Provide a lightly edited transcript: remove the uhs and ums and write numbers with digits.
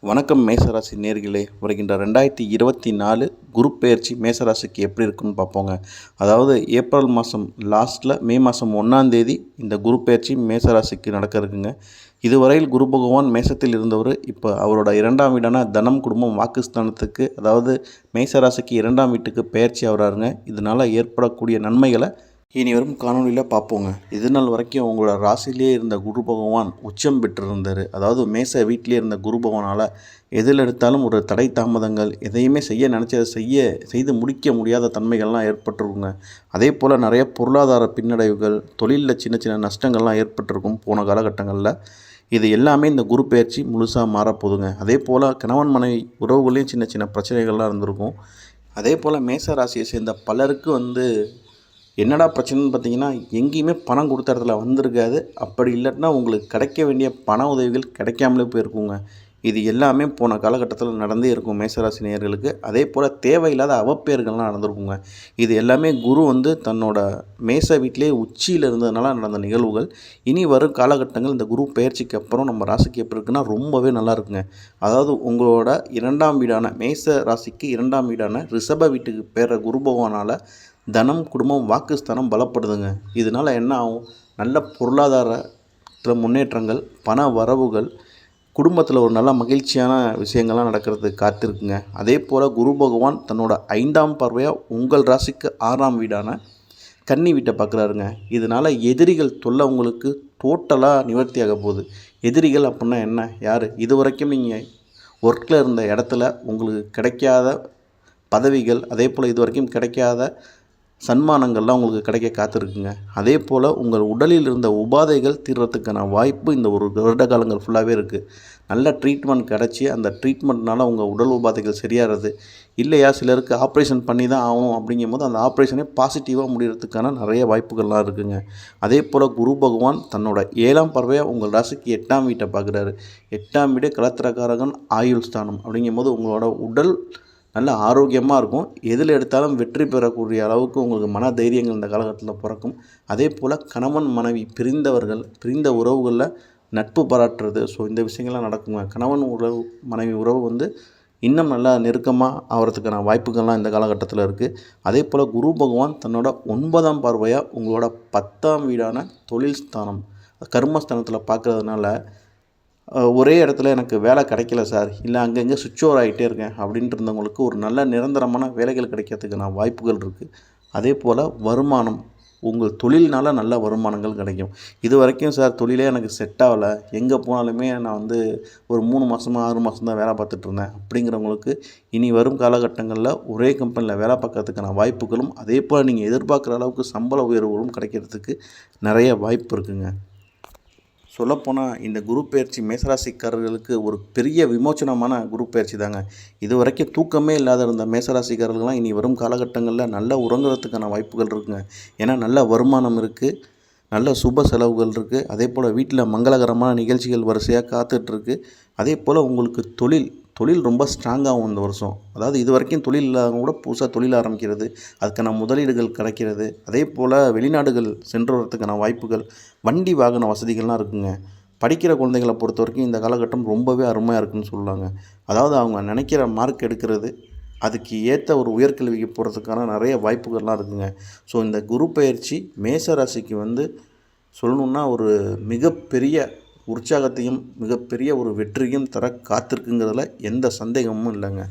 வணக்கம் மேசராசி நேர்களே, வருகின்ற 2024 குரு பெயர்ச்சி மேசராசிக்கு எப்படி இருக்குன்னு பார்ப்போங்க. அதாவது ஏப்ரல் மாதம் லாஸ்ட்டில் மே மாதம் 1ஆம் தேதி இந்த குரு பெயர்ச்சி மேசராசிக்கு நடக்க இருக்குங்க. இதுவரையில் குரு பகவான் மேசத்தில் இருந்தவர் இப்போ அவரோட 2ஆம் வீடான தனம் குடும்பம் வாக்குஸ்தானத்துக்கு, அதாவது மேசராசிக்கு 2ஆம் வீட்டுக்கு பெயர்ச்சி ஆகிறாருங்க. இதனால் ஏற்படக்கூடிய நன்மைகளை இனி வரும் காணொலியில் பார்ப்போங்க. இது நாள் வரைக்கும் உங்களோட ராசியிலே இருந்த குரு பகவான் உச்சம் பெற்றிருந்தார். அதாவது மேச வீட்டிலே இருந்த குரு பகவானால் எதில் எடுத்தாலும் ஒரு தடை தாமதங்கள், எதையுமே செய்ய நினச்சதை செய்து முடிக்க முடியாத தன்மைகள்லாம் ஏற்பட்டிருக்குங்க. அதே போல் நிறைய பொருளாதார பின்னடைவுகள், தொழிலில் சின்ன சின்ன நஷ்டங்கள்லாம் ஏற்பட்டிருக்கும் போன காலகட்டங்களில். இது எல்லாமே இந்த குரு பெயர்ச்சி முழுசாக மாறப்போகுதுங்க. அதே போல் கணவன் மனைவி உறவுகளையும் சின்ன சின்ன பிரச்சனைகள்லாம் இருந்திருக்கும். அதே போல் மேச ராசியை சேர்ந்த பலருக்கு என்னடா பிரச்சனைன்னு பார்த்தீங்கன்னா, எங்கேயுமே பணம் கொடுத்த இடத்துல வந்திருக்காது. அப்படி இல்லாட்டினா உங்களுக்கு கிடைக்க வேண்டிய பண உதவிகள் கிடைக்காமலே போயிருக்குங்க. இது எல்லாமே போன காலகட்டத்தில் நடந்தே இருக்கும் மேசராசி நேயர்களுக்கு. அதே போல் தேவையில்லாத அவப்பெயர்கள்லாம் நடந்திருக்குங்க. இது எல்லாமே குரு தன்னோட மேச வீட்டிலே உச்சியில் இருந்ததுனால நடந்த நிகழ்வுகள். இனி வரும் காலகட்டங்கள் இந்த குரு பெயர்ச்சிக்கு அப்புறம் நம்ம ராசிக்கு எப்படி இருக்குன்னா ரொம்பவே நல்லா இருக்குங்க. அதாவது உங்களோட 2ஆம் வீடான மேச ராசிக்கு 2ஆம் வீடான ரிஷப வீட்டுக்கு பெயர்ற குரு பகவானால் தனம் குடும்பம் வாக்குஸ்தானம் பலப்படுதுங்க. இதனால் என்ன ஆகும்? நல்ல பொருளாதாரத்தில் முன்னேற்றங்கள், பண வரவுகள், குடும்பத்தில் ஒரு நல்ல மகிழ்ச்சியான விஷயங்கள்லாம் நடக்கிறதுக்கு காத்திருக்குங்க. அதே போல் குரு பகவான் தன்னோட 5ஆம் பார்வையாக உங்கள் ராசிக்கு 6ஆம் வீடான கன்னி வீட்டை பார்க்குறாருங்க. இதனால் எதிரிகள் தொல்லை உங்களுக்கு டோட்டலாக நிவர்த்தியாக போகுது. எதிரிகள் அப்படின்னா என்ன? யார்? இது வரைக்கும் நீங்கள் ஒர்க்கில் இருந்த இடத்துல உங்களுக்கு கிடைக்காத பதவிகள், அதே போல் இது வரைக்கும் கிடைக்காத சன்மானங்கள்லாம் உங்களுக்கு கிடைக்க காத்திருக்குங்க. அதே போல் உங்கள் உடலில் இருந்த உபாதைகள் தீர்றதுக்கான வாய்ப்பு இந்த ஒரு வருட காலங்கள் ஃபுல்லாகவே இருக்குது. நல்ல ட்ரீட்மெண்ட் கிடச்சி அந்த ட்ரீட்மெண்ட்னால உங்கள் உடல் உபாதைகள் சரியாகிறது. இல்லையா, சிலருக்கு ஆப்ரேஷன் பண்ணி தான் ஆகணும் அப்படிங்கும் போது அந்த ஆப்ரேஷனே பாசிட்டிவாக முடிகிறதுக்கான நிறைய வாய்ப்புகள்லாம் இருக்குதுங்க. அதே போல் குரு பகவான் தன்னோட 7ஆம் பார்வையாக உங்கள் ராசிக்கு 8ஆம் வீட்டை பார்க்குறாரு. 8ஆம் வீடு கலத்திரக்காரகன் ஆயுள் ஸ்தானம் அப்படிங்கும் போது உங்களோட உடல் நல்ல ஆரோக்கியமாக இருக்கும். எதில் எடுத்தாலும் வெற்றி பெறக்கூடிய அளவுக்கு உங்களுக்கு மன தைரியங்கள் இந்த காலகட்டத்தில் பிறக்கும். அதே போல் கணவன் மனைவி பிரிந்த உறவுகளில் நட்பு பாராட்டுறது, இந்த விஷயங்கள்லாம் நடக்குங்க. கணவன் உறவு மனைவி உறவு இன்னும் நல்லா நெருக்கமாக ஆகிறதுக்கான வாய்ப்புகள்லாம் இந்த காலகட்டத்தில் இருக்குது. அதே போல் குரு பகவான் தன்னோட 9ஆம் பார்வையாக உங்களோட 10ஆம் வீடான தொழில் ஸ்தானம் கர்மஸ்தானத்தில் பார்க்குறதுனால ஒரே இடத்துல எனக்கு வேலை கிடைக்கல சார், இல்லை அங்கங்கே சுவிட்ச் ஓவர் ஆகிட்டே இருக்கேன் அப்படின்ட்டு இருந்தவங்களுக்கு ஒரு நல்ல நிரந்தரமான வேலைகள் கிடைக்கிறதுக்கான வாய்ப்புகள் இருக்குது. அதே போல் வருமானம், உங்கள் தொழில்னால் நல்ல வருமானங்கள் கிடைக்கும். இது வரைக்கும் சார் தொழிலே எனக்கு செட் ஆகலை, எங்கே போனாலுமே நான் ஒரு 3 மாதமாக 6 மாதம் தான் வேலை பார்த்துட்டு இருந்தேன் அப்படிங்கிறவங்களுக்கு இனி வரும் காலகட்டங்களில் ஒரே கம்பெனியில் வேலை பார்க்கறதுக்கான வாய்ப்புகளும், அதே போல் நீங்கள் எதிர்பார்க்குற அளவுக்கு சம்பள உயர்வுகளும் கிடைக்கிறதுக்கு நிறைய வாய்ப்பு இருக்குங்க. சொல்லப்போனால் இந்த குரு பெயர்ச்சி மேசராசிக்காரர்களுக்கு ஒரு பெரிய விமோச்சனமான குரு பெயர்ச்சி தாங்க. இது வரைக்கும் தூக்கமே இல்லாத இருந்த மேசராசிக்காரர்கள்லாம் இனி வரும் காலகட்டங்களில் நல்லா உறங்குறதுக்கான வாய்ப்புகள் இருக்குங்க. ஏன்னா நல்ல வருமானம் இருக்குது, நல்ல சுப செலவுகள் இருக்குது. அதே போல் வீட்டில் மங்களகரமான நிகழ்ச்சிகள் வரிசையாக காத்துட்ருக்கு. அதே போல் உங்களுக்கு தொழில் ரொம்ப ஸ்ட்ராங்காகும் இந்த வருஷம். அதாவது இது வரைக்கும் தொழில் இல்லாதவங்க கூட புதுசாக தொழில் ஆரம்பிக்கிறது, அதுக்கான முதலீடுகள் கிடைக்கிறது. அதே போல் வெளிநாடுகள் சென்று வரத்துக்கான வாய்ப்புகள், வண்டி வாகன வசதிகள்லாம் இருக்குங்க. படிக்கிற குழந்தைகளை பொறுத்த வரைக்கும் இந்த காலகட்டம் ரொம்பவே அருமையாக இருக்குதுன்னு சொல்லலாங்க. அதாவது அவங்க நினைக்கிற மார்க் எடுக்கிறது, அதுக்கு ஏற்ற ஒரு உயர்கல்விக்கு போகிறதுக்கான நிறைய வாய்ப்புகள்லாம் இருக்குங்க. இந்த குரு பெயர்ச்சி மேச ராசிக்கு சொல்லணுன்னா ஒரு மிகப்பெரிய உற்சாகத்தையும் மிகப்பெரிய ஒரு வெற்றியும் தர காத்திருக்குங்கிறதுல எந்த சந்தேகமும் இல்லைங்க.